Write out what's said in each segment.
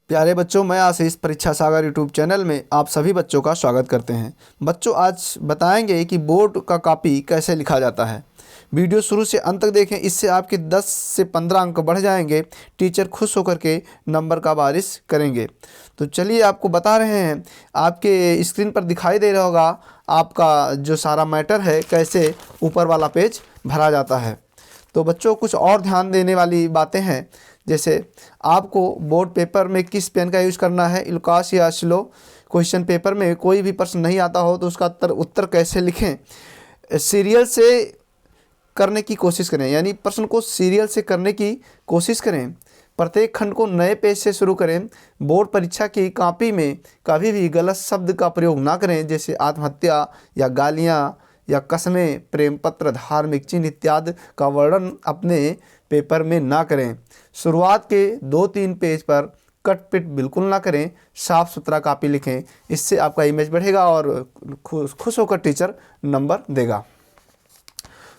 प्यारे बच्चों, मैं आशीष परीक्षा सागर यूट्यूब चैनल में आप सभी बच्चों का स्वागत करते हैं। बच्चों, आज बताएंगे कि बोर्ड का कॉपी कैसे लिखा जाता है। वीडियो शुरू से अंत तक देखें, इससे आपके 10 से 15 अंक बढ़ जाएंगे। टीचर खुश होकर के नंबर का बारिश करेंगे। तो चलिए आपको बता रहे हैं, आपके स्क्रीन पर दिखाई दे रहा होगा आपका जो सारा मैटर है, कैसे ऊपर वाला पेज भरा जाता है। तो बच्चों, कुछ और ध्यान देने वाली बातें हैं, जैसे आपको बोर्ड पेपर में किस पेन का यूज़ करना है, इल्कास या स्लो। क्वेश्चन पेपर में कोई भी प्रश्न नहीं आता हो तो उसका उत्तर कैसे लिखें, सीरियल से करने की कोशिश करें, यानी प्रश्न को सीरियल से करने की कोशिश करें। प्रत्येक खंड को नए पेज से शुरू करें। बोर्ड परीक्षा की कॉपी में कभी भी गलत शब्द का प्रयोग ना करें, जैसे आत्महत्या या गालियाँ या कस्में, प्रेम पत्र, धार्मिक चिन्ह इत्यादि का वर्णन अपने पेपर में ना करें। शुरुआत के 2-3 पेज पर कट पिट बिल्कुल ना करें। साफ़ सुथरा कॉपी लिखें, इससे आपका इमेज बढ़ेगा और खुश होकर टीचर नंबर देगा।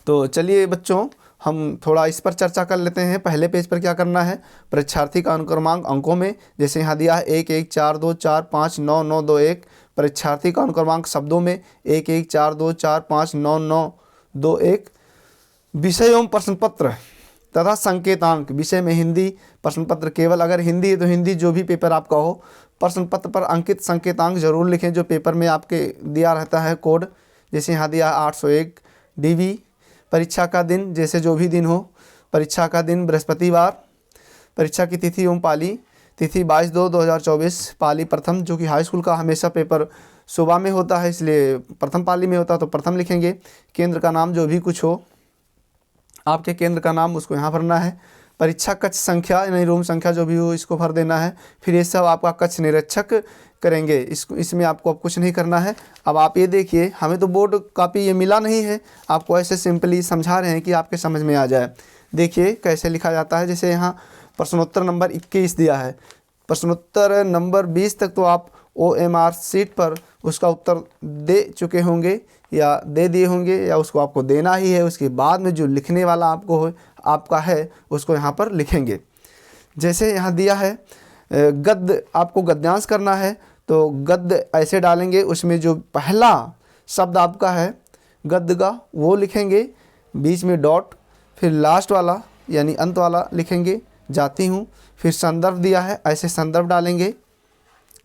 तो चलिए बच्चों, हम थोड़ा इस पर चर्चा कर लेते हैं। पहले पेज पर क्या करना है, परीक्षार्थी का अनुक्रमांक अंकों में, जैसे यहाँ दिया है 1 1 4 2 4 5 9 9 2 1। परीक्षार्थी का अनुक्रमांक शब्दों में 1 1 4 2 4 5 9 9 2 1। विषय एवं प्रश्न पत्र तथा संकेतांक, विषय में हिंदी, प्रश्न पत्र केवल अगर हिंदी है तो हिंदी, जो भी पेपर आपका हो। प्रश्न पत्र पर अंकित संकेतांक जरूर लिखें जो पेपर में आपके दिया रहता है कोड, जैसे यहाँ दिया 801 DB। परीक्षा का दिन, जैसे जो भी दिन हो, परीक्षा का दिन बृहस्पतिवार। परीक्षा की तिथि एवं पाली, तिथि 22/2/2024, पाली प्रथम, जो कि हाई स्कूल का हमेशा पेपर सुबह में होता है, इसलिए प्रथम पाली में होता है तो प्रथम लिखेंगे। केंद्र का नाम जो भी कुछ हो, आपके केंद्र का नाम उसको यहाँ भरना है। परीक्षा कक्ष संख्या यानी रूम संख्या जो भी हो इसको भर देना है। फिर ये सब आपका कक्ष निरीक्षक करेंगे, इसमें आपको अब कुछ नहीं करना है। अब आप ये देखिए, हमें तो बोर्ड कॉपी ये मिला नहीं है, आपको ऐसे सिंपली समझा रहे हैं कि आपके समझ में आ जाए। देखिए कैसे लिखा जाता है। जैसे यहाँ प्रश्नोत्तर नंबर 21 दिया है, प्रश्नोत्तर नंबर 20 तक तो आप OMR शीट पर उसका उत्तर दे चुके होंगे या दे दिए होंगे, या उसको आपको देना ही है। उसके बाद में जो लिखने वाला आपका है उसको यहाँ पर लिखेंगे। जैसे यहाँ दिया है गद्य, आपको गद्यांश करना है तो गद्य ऐसे डालेंगे, उसमें जो पहला शब्द आपका है गद्य का वो लिखेंगे, बीच में डॉट, फिर लास्ट वाला यानी अंत वाला लिखेंगे, जाती हूँ। फिर संदर्भ दिया है, ऐसे संदर्भ डालेंगे।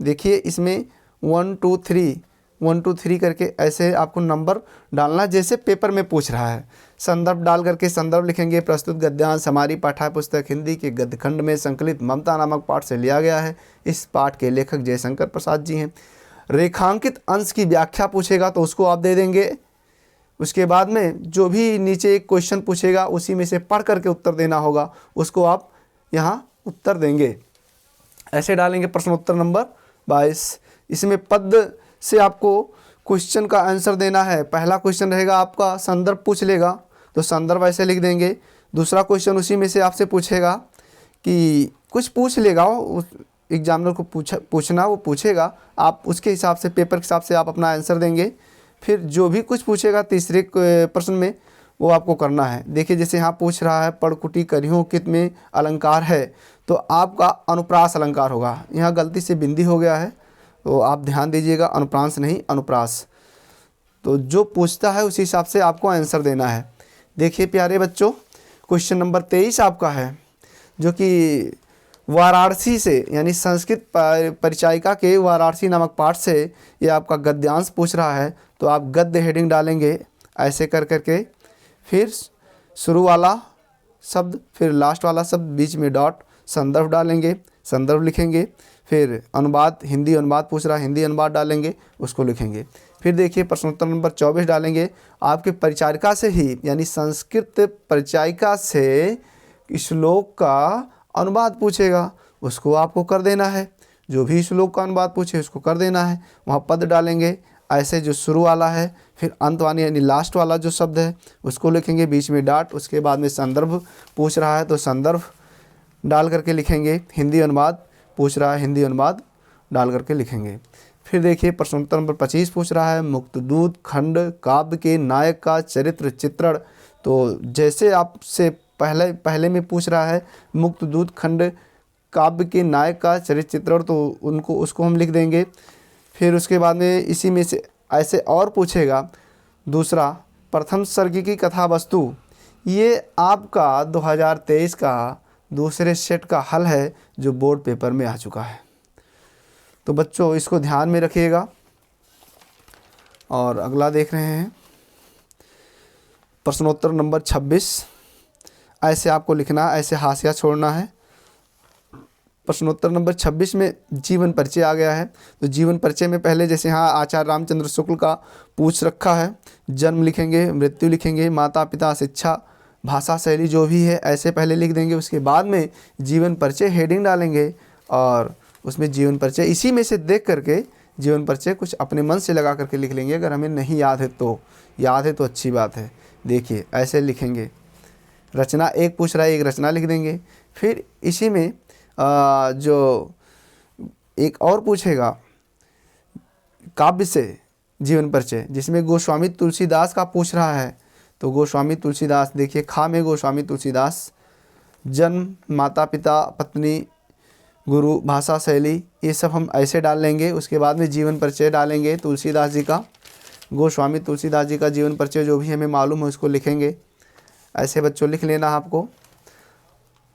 देखिए इसमें 1 2 3 करके ऐसे आपको नंबर डालना जैसे पेपर में पूछ रहा है। संदर्भ डाल करके संदर्भ लिखेंगे। प्रस्तुत गद्यांश हमारी पाठ्य पुस्तक हिंदी के गद्य खंड में संकलित ममता नामक पाठ से लिया गया है। इस पाठ के लेखक जयशंकर प्रसाद जी हैं। रेखांकित अंश की व्याख्या पूछेगा तो उसको आप दे देंगे। उसके बाद में जो भी नीचे एक क्वेश्चन पूछेगा उसी में से पढ़ करके उत्तर देना होगा, उसको आप यहाँ उत्तर देंगे। ऐसे डालेंगे प्रश्नोत्तर नंबर 22। इसमें पद से आपको क्वेश्चन का आंसर देना है। पहला क्वेश्चन रहेगा आपका, संदर्भ पूछ लेगा तो संदर्भ ऐसे लिख देंगे। दूसरा क्वेश्चन उसी में से आपसे पूछेगा कि कुछ पूछ लेगा, उस एग्जामिनर को पूछना वो पूछेगा, आप उसके हिसाब से पेपर के हिसाब से आप अपना आंसर देंगे। फिर जो भी कुछ पूछेगा तीसरे प्रश्न में वो आपको करना है। देखिए जैसे यहाँ पूछ रहा है पड़कुटी करियों कित में अलंकार है, तो आपका अनुप्रास अलंकार होगा। यहाँ गलती से बिंदी हो गया है तो आप ध्यान दीजिएगा, अनुप्रांस नहीं अनुप्रास। तो जो पूछता है उसी हिसाब से आपको आंसर देना है। देखिए प्यारे बच्चों, क्वेश्चन नंबर 23 आपका है, जो कि वाराणसी से यानी संस्कृत परिचायिका के वाराणसी नामक पाठ से ये आपका गद्यांश पूछ रहा है। तो आप गद्य हेडिंग डालेंगे ऐसे कर करके, फिर शुरू वाला शब्द, फिर लास्ट वाला शब्द, बीच में डॉट, संदर्भ डालेंगे, संदर्भ लिखेंगे। फिर अनुवाद, हिंदी अनुवाद पूछ रहा है, हिंदी अनुवाद डालेंगे, उसको लिखेंगे। फिर देखिए प्रश्नोत्तर नंबर 24 डालेंगे। आपके परिचारिका से ही यानी संस्कृत परिचायिका से श्लोक का अनुवाद पूछेगा, उसको आपको कर देना है। जो भी श्लोक का अनुवाद पूछे उसको कर देना है। वहाँ पद डालेंगे ऐसे, जो शुरू वाला है, फिर अंत वाली यानी लास्ट वाला जो शब्द है उसको लिखेंगे, बीच में डॉट। उसके बाद में संदर्भ पूछ रहा है तो संदर्भ डाल करके लिखेंगे। हिंदी अनुवाद पूछ रहा है, हिंदी अनुवाद डाल करके लिखेंगे। फिर देखिए प्रश्नोत्तर नंबर 25 पूछ रहा है मुक्तदूत खंड काव्य के नायक का चरित्र चित्रण। तो जैसे आपसे पहले में पूछ रहा है मुक्तदूत खंड काव्य के नायक का चरित्र चित्रण, तो उसको हम लिख देंगे। फिर उसके बाद में इसी में से ऐसे और पूछेगा। दूसरा, प्रथम सर्ग की कथा वस्तु, ये आपका 2023 का दूसरे सेट का हल है जो बोर्ड पेपर में आ चुका है। तो बच्चों इसको ध्यान में रखिएगा। और अगला देख रहे हैं प्रश्नोत्तर नंबर 26। ऐसे आपको लिखना, ऐसे हाशिया छोड़ना है। प्रश्नोत्तर नंबर 26 में जीवन परिचय आ गया है। तो जीवन परिचय में पहले जैसे यहाँ आचार्य रामचंद्र शुक्ल का पूछ रखा है, जन्म लिखेंगे, मृत्यु लिखेंगे, माता पिता, शिक्षा, भाषा शैली जो भी है ऐसे पहले लिख देंगे। उसके बाद में जीवन परिचय हेडिंग डालेंगे और उसमें जीवन परिचय इसी में से देख करके जीवन परिचय कुछ अपने मन से लगा करके लिख लेंगे। अगर हमें नहीं याद है तो अच्छी बात है। देखिए ऐसे लिखेंगे। रचना एक पूछ रहा है, एक रचना लिख देंगे। फिर इसी में जो एक और पूछेगा काव्य से जीवन परिचय, जिसमें गोस्वामी तुलसीदास का पूछ रहा है। तो गोस्वामी तुलसीदास, देखिए खा में गोस्वामी तुलसीदास, जन्म, माता पिता, पत्नी, गुरु, भाषा शैली, ये सब हम ऐसे डाल लेंगे। उसके बाद में जीवन परिचय डालेंगे तुलसीदास जी का, गोस्वामी तुलसीदास जी का जीवन परिचय जो भी हमें मालूम है उसको लिखेंगे। ऐसे बच्चों लिख लेना।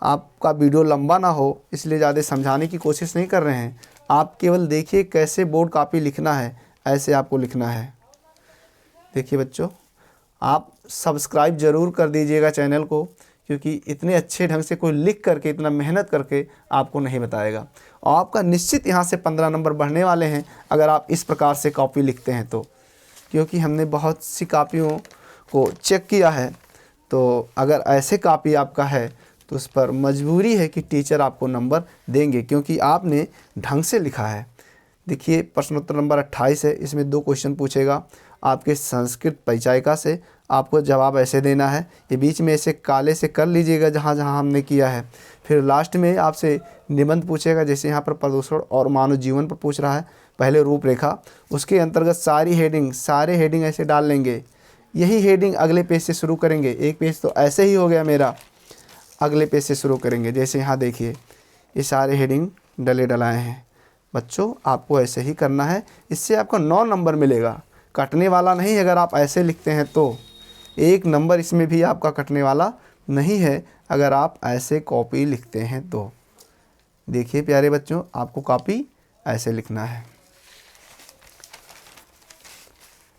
आपका वीडियो लंबा ना हो इसलिए ज़्यादा समझाने की कोशिश नहीं कर रहे हैं। आप केवल देखिए कैसे बोर्ड कॉपी लिखना है, ऐसे आपको लिखना है। देखिए बच्चों, आप सब्सक्राइब ज़रूर कर दीजिएगा चैनल को, क्योंकि इतने अच्छे ढंग से कोई लिख करके, इतना मेहनत करके आपको नहीं बताएगा। और आपका निश्चित यहाँ से 15 नंबर बढ़ने वाले हैं अगर आप इस प्रकार से कॉपी लिखते हैं तो, क्योंकि हमने बहुत सी कॉपियों को चेक किया है। तो अगर ऐसे कॉपी आपका है तो उस पर मजबूरी है कि टीचर आपको नंबर देंगे, क्योंकि आपने ढंग से लिखा है। देखिए प्रश्नोत्तर नंबर 28 है। इसमें 2 क्वेश्चन पूछेगा आपके संस्कृत परिचायिका से। आपको जवाब ऐसे देना है, ये बीच में ऐसे काले से कर लीजिएगा जहाँ जहाँ हमने किया है। फिर लास्ट में आपसे निबंध पूछेगा, जैसे यहाँ पर प्रदूषण और मानव जीवन पर पूछ रहा है। पहले रूपरेखा, उसके अंतर्गत सारे हेडिंग ऐसे डाल लेंगे। यही हेडिंग अगले पेज से शुरू करेंगे। एक पेज तो ऐसे ही हो गया मेरा, अगले पेज से शुरू करेंगे। जैसे यहाँ देखिए ये सारे हेडिंग डलाए हैं। बच्चों आपको ऐसे ही करना है, इससे आपको 9 नंबर मिलेगा, कटने वाला नहीं। अगर आप ऐसे लिखते हैं तो 1 नंबर इसमें भी आपका कटने वाला नहीं है, अगर आप ऐसे कॉपी लिखते हैं तो। देखिए प्यारे बच्चों, आपको कॉपी ऐसे लिखना है।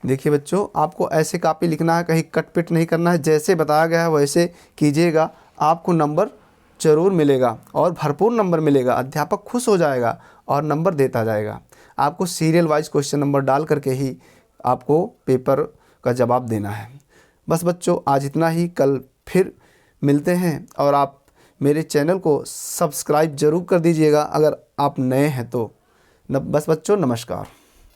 देखिए बच्चों, आपको ऐसे कॉपी लिखना है, कहीं कट पिट नहीं करना है। जैसे बताया गया है वैसे कीजिएगा, आपको नंबर ज़रूर मिलेगा और भरपूर नंबर मिलेगा। अध्यापक खुश हो जाएगा और नंबर देता जाएगा। आपको सीरियल वाइज क्वेश्चन नंबर डाल करके ही आपको पेपर का जवाब देना है। बस बच्चों आज इतना ही, कल फिर मिलते हैं। और आप मेरे चैनल को सब्सक्राइब ज़रूर कर दीजिएगा अगर आप नए हैं तो। बस बच्चों, नमस्कार।